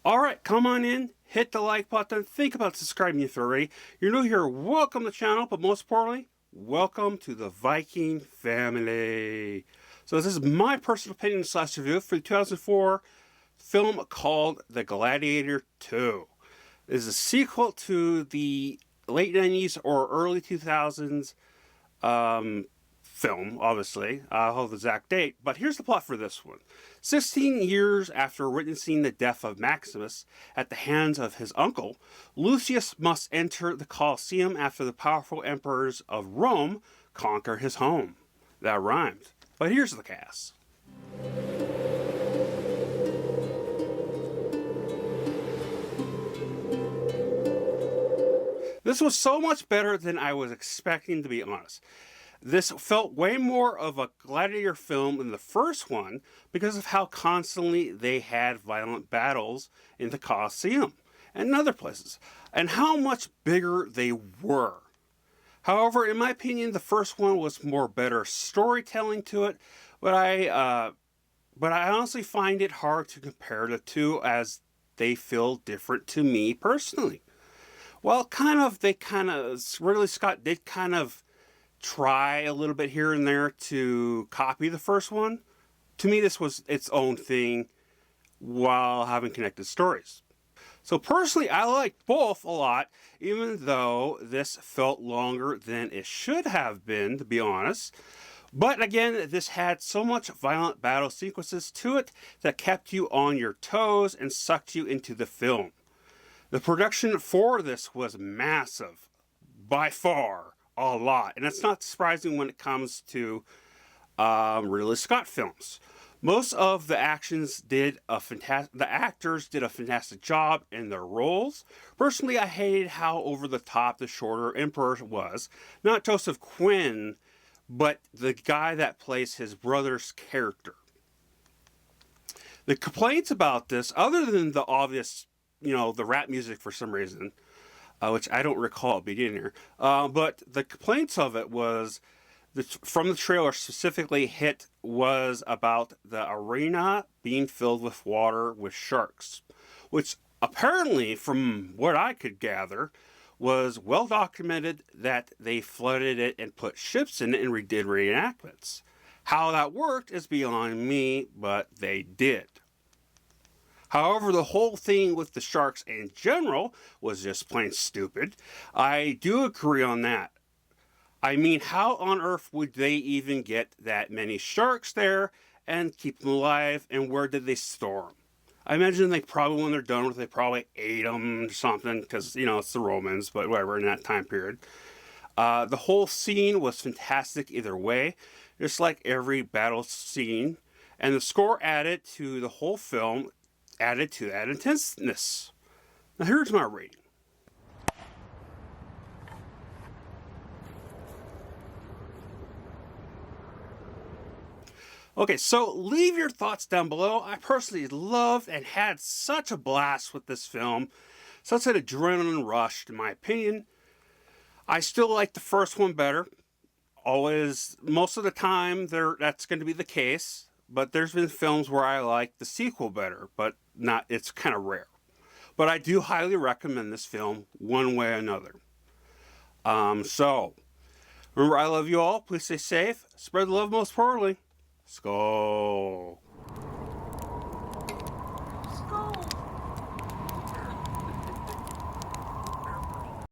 Alright, come on in, hit the like button, think about subscribing if you're already. You're new here, welcome to the channel, but most importantly, welcome to the Viking family. So this is my personal opinion / review for the 2004 film called The Gladiator 2. It is a sequel to the late 90s or early 2000s film, obviously. I'll hold the exact date, but here's the plot for this one. 16 years after witnessing the death of Maximus at the hands of his uncle, Lucius must enter the Colosseum after the powerful emperors of Rome conquer his home. That rhymed. But here's the cast. This was so much better than I was expecting, to be honest. This felt way more of a gladiator film than the first one because of how constantly they had violent battles in the Colosseum and other places, and how much bigger they were. However, in my opinion, the first one was more better storytelling to it, but I honestly find it hard to compare the two as they feel different to me personally. Well, Ridley Scott did kind of try a little bit here and there to copy the first one. To me, this was its own thing while having connected stories. So personally, I liked both a lot, even though this felt longer than it should have been, to be honest. But again, this had so much violent battle sequences to it that kept you on your toes and sucked you into the film. The production for this was massive, by far. A lot, and that's not surprising when it comes to Ridley Scott films. Most of the actors did a fantastic job in their roles. Personally, I hated how over the top the shorter emperor was. Not Joseph Quinn, but the guy that plays his brother's character. The complaints about this, other than the obvious, the rap music for some reason, which I don't recall being here. But the complaints of it was, from the trailer specifically, was about the arena being filled with water with sharks, which apparently, from what I could gather, was well documented that they flooded it and put ships in it and did reenactments. How that worked is beyond me, but they did. However, the whole thing with the sharks in general was just plain stupid. I do agree on that. I mean, how on earth would they even get that many sharks there and keep them alive, and where did they store them? I imagine they probably, when they're done with it, they probably ate them or something, because, it's the Romans, but whatever, in that time period. The whole scene was fantastic either way, just like every battle scene, and the score added to the whole film added to that intenseness. Now here's my rating. Okay, so leave your thoughts down below. I personally loved and had such a blast with this film. Such an adrenaline rush, in my opinion. I still like the first one better. Always, most of the time, that's going to be the case. But there's been films where I like the sequel better, but it's kind of rare. But I do highly recommend this film one way or another. So, remember, I love you all. Please stay safe. Spread the love most importantly. Skull. Skull.